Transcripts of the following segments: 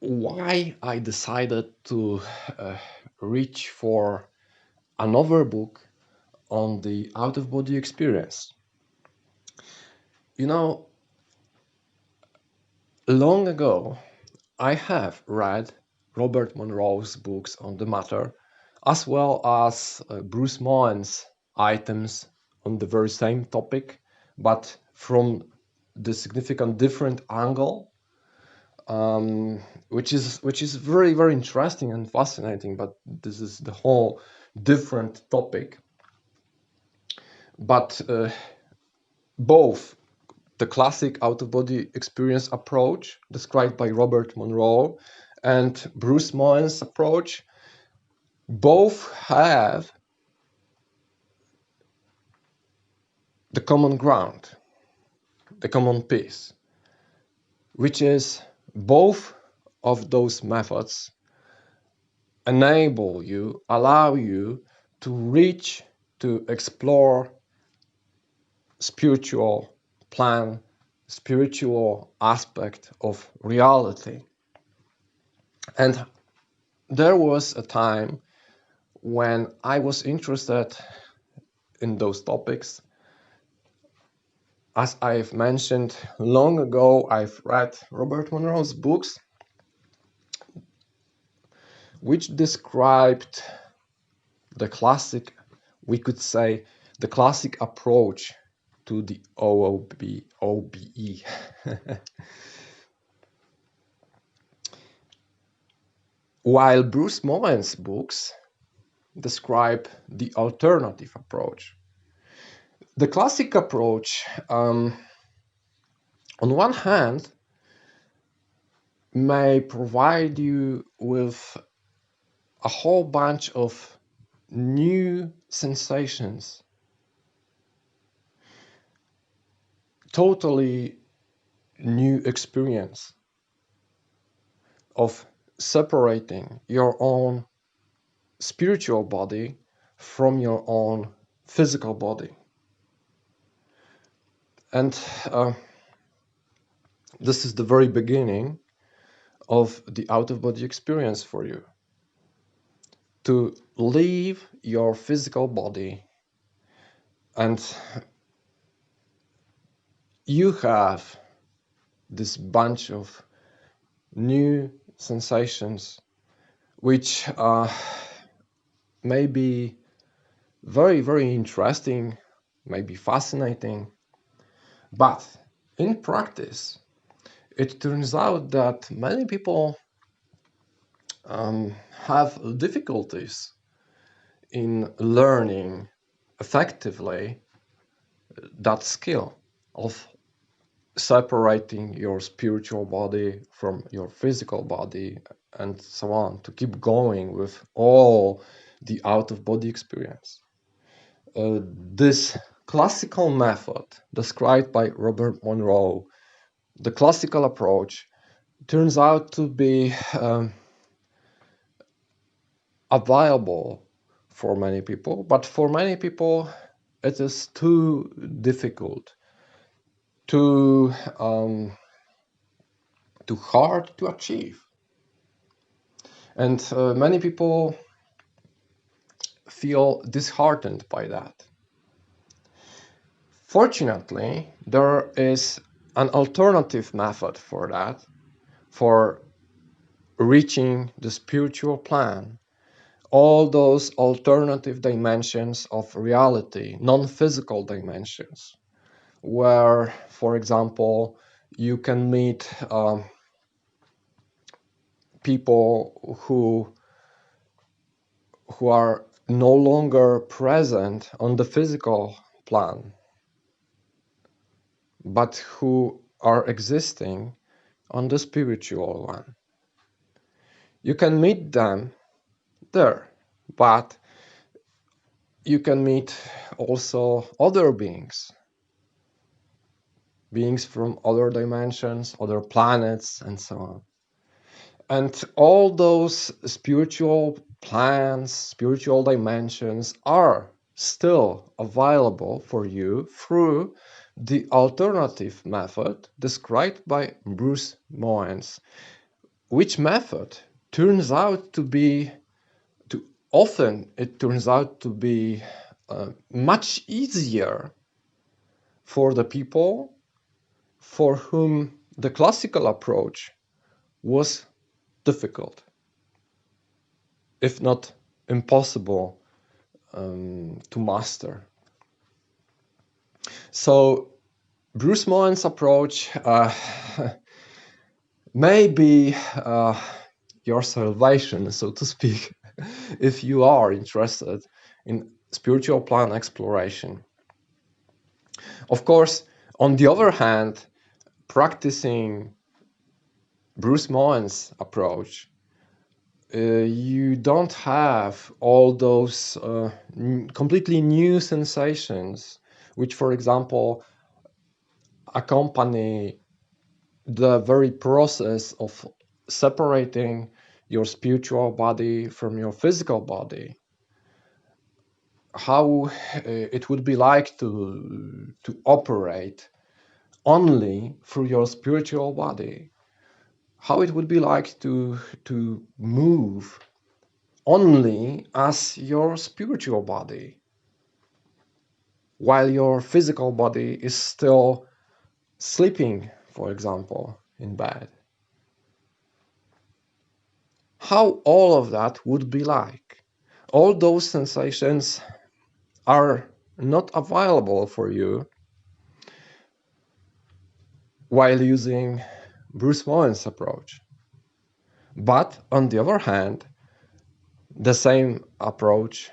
why I decided to reach for another book on the out-of-body experience. You know, long ago, I have read Robert Monroe's books on the matter, as well as Bruce Moen's items on the very same topic, but from the significant different angle, which is very interesting and fascinating. But this is the whole different topic. But both the classic out-of-body experience approach described by Robert Monroe and Bruce Moen's approach both have the common ground, the common piece, which is both of those methods allow you to reach, to explore spiritual plan, spiritual aspect of reality. And there was a time when I was interested in those topics. As I've mentioned long ago, I've read Robert Monroe's books, which described the classic, we could say, the classic approach to the OoBE. While Bruce Moen's books describe the alternative approach. The classic approach, on one hand, may provide you with a whole bunch of new sensations, totally new experience of separating your own spiritual body from your own physical body. And this is the very beginning of the out-of-body experience for you. To leave your physical body, and you have this bunch of new sensations which may be very interesting, may be fascinating, but in practice it turns out that many people have difficulties in learning effectively that skill of separating your spiritual body from your physical body and so on, to keep going with all the out-of-body experience. This classical method described by Robert Monroe, the classical approach, turns out to be available for many people, but for many people it is too difficult, too hard to achieve. And many people feel disheartened by that. Fortunately, there is an alternative method for that, for reaching the spiritual plan. All those alternative dimensions of reality, non-physical dimensions, where, for example, you can meet people who are no longer present on the physical plan, but who are existing on the spiritual one. You can meet them there, but you can meet also other beings from other dimensions, other planets, and so on. And all those spiritual plans, spiritual dimensions are still available for you through the alternative method described by Bruce Moen, which method turns out to be, often it turns out to be much easier for the people for whom the classical approach was difficult, if not impossible, to master. So Bruce Moen's approach may be your salvation, so to speak, if you are interested in spiritual plane exploration. Of course, on the other hand, practicing Bruce Moen's approach, you don't have all those completely new sensations, which, for example, accompany the very process of separating your spiritual body from your physical body. How it would be like to operate only through your spiritual body. How it would be like to move only as your spiritual body, while your physical body is still sleeping, for example, in bed. How all of that would be like. All those sensations are not available for you while using Bruce Moen's approach. But on the other hand, the same approach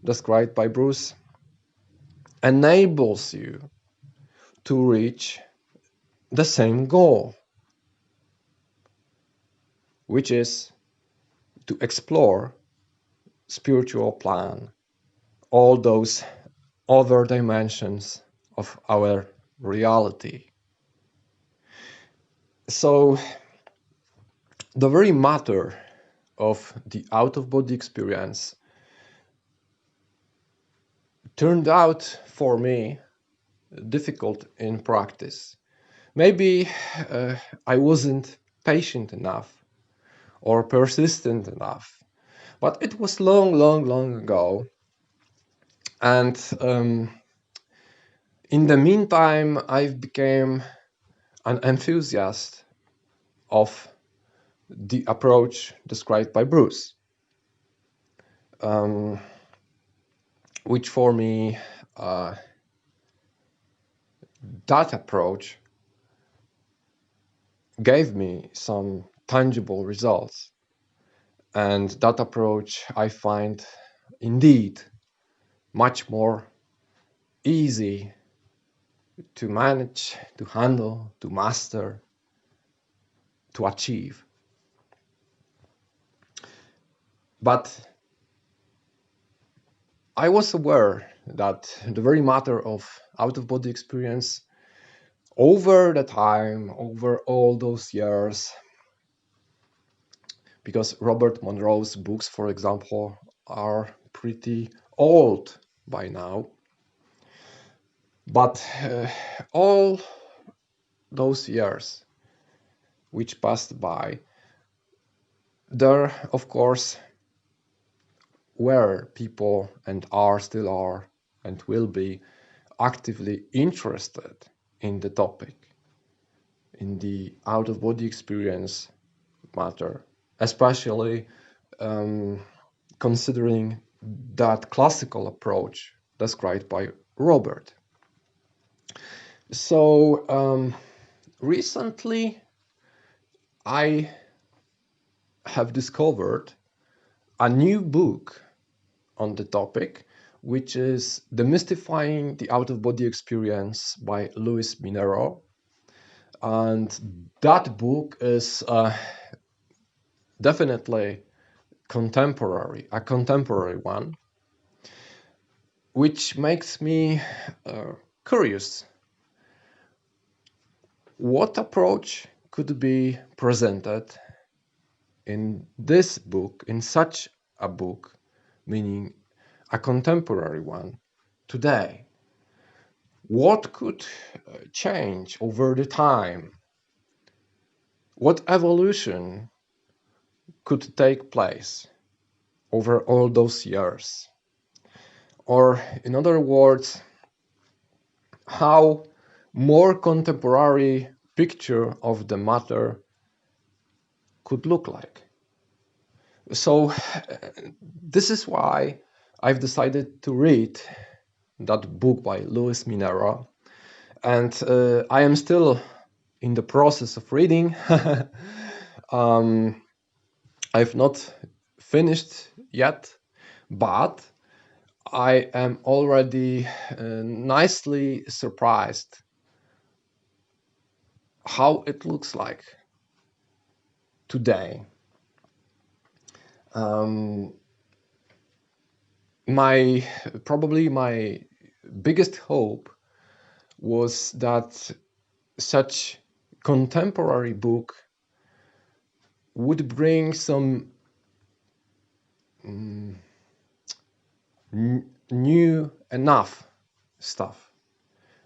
described by Bruce enables you to reach the same goal, which is to explore spiritual plan, all those other dimensions of our reality. So the very matter of the out-of-body experience turned out for me difficult in practice. Maybe I wasn't patient enough or persistent enough, but it was long ago. And in the meantime, I've become an enthusiast of the approach described by Bruce, which for me, that approach gave me some tangible results. And that approach I find indeed much more easy to manage, to handle, to master, to achieve. But I was aware that the very matter of out-of-body experience over the time, over all those years, because Robert Monroe's books, for example, are pretty old by now. But all those years which passed by, there, of course, were people, and still are, and will be actively interested in the topic, in the out-of-body experience matter, especially considering that classical approach described by Robert. So recently I have discovered a new book on the topic, which is Demystifying the Out-of-Body Experience by Luis Minero. And that book is definitely a contemporary one, which makes me curious. What approach could be presented in this book, in such a book, meaning a contemporary one, today? What could change over the time? What evolution could take place over all those years. Or, in other words, how more contemporary picture of the matter could look like. So this is why I've decided to read that book by Luis Minero, and I am still in the process of reading. I've not finished yet, but I am already nicely surprised how it looks like today. Probably my biggest hope was that such contemporary book would bring some new enough stuff,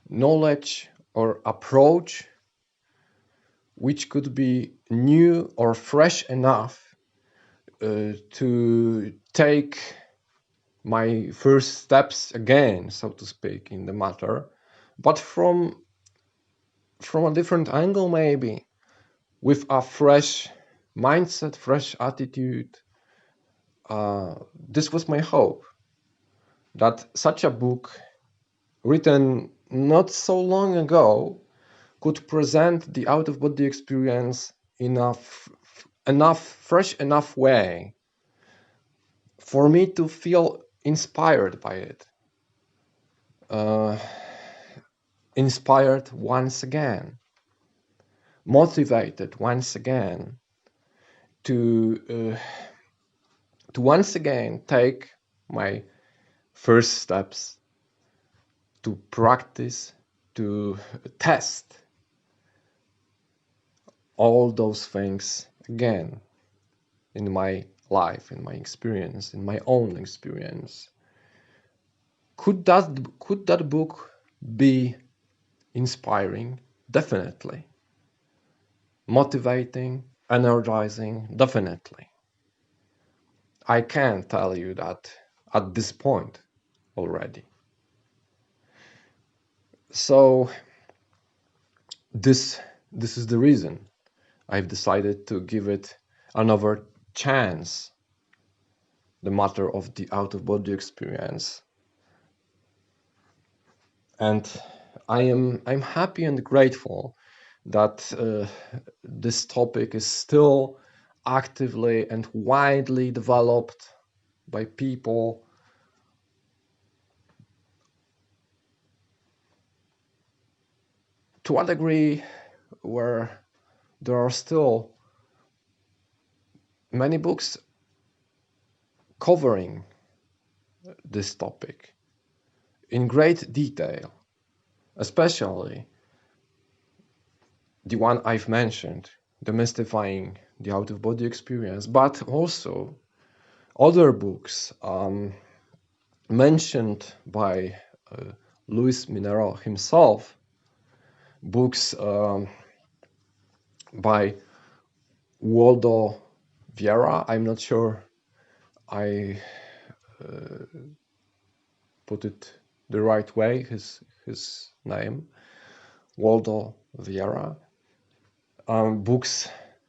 knowledge or approach which could be new or fresh enough to take my first steps again, so to speak, in the matter, but from a different angle, maybe with a fresh mindset, fresh attitude. This was my hope, that such a book written not so long ago could present the out-of-body experience in a fresh enough way for me to feel inspired by it. Inspired once again, motivated once again to once again take my first steps, to practice, to test all those things again in my life, in my experience, in my own experience. Could that book be inspiring? Definitely. Motivating, energizing? Definitely. I can tell you that at this point already. So this is the reason I've decided to give it another chance, the matter of the out-of-body experience. And I'm happy and grateful that this topic is still actively and widely developed by people to a degree where there are still many books covering this topic in great detail, especially the one I've mentioned, Demystifying the Out-of-Body Experience, but also other books mentioned by Luis Minero himself, books by Waldo Vieira. I'm not sure I put it the right way, his name, Waldo Vieira.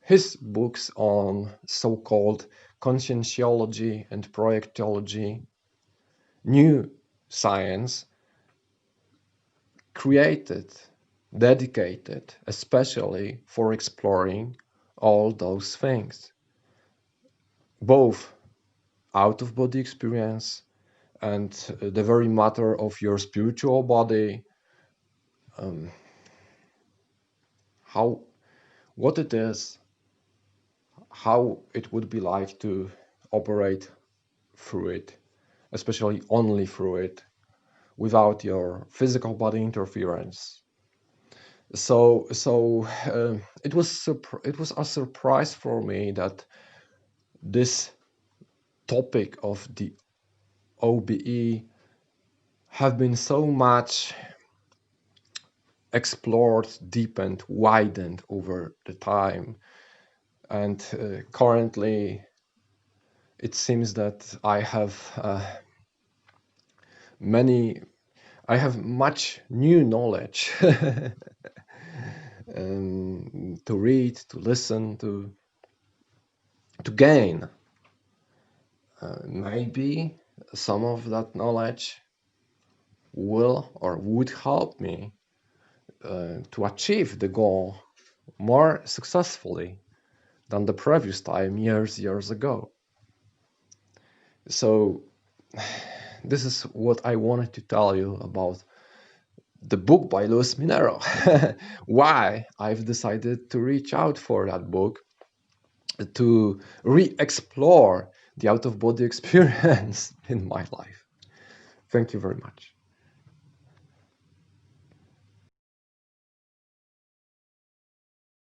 His books on so-called Conscientiology and Projectiology, new science, dedicated especially for exploring all those things, both out-of-body experience and the very matter of your spiritual body, what it is, how it would be like to operate through it, especially only through it, without your physical body interference. So it was a surprise for me that this topic of the OoBE have been so much explored, deepened, widened over the time. And currently, it seems that I have much new knowledge to read, to listen, to gain. Maybe some of that knowledge will or would help me to achieve the goal more successfully than the previous time years ago. So this is what I wanted to tell you about the book by Luis Minero. Why I've decided to reach out for that book, to re-explore the out-of-body experience in my life. Thank you very much.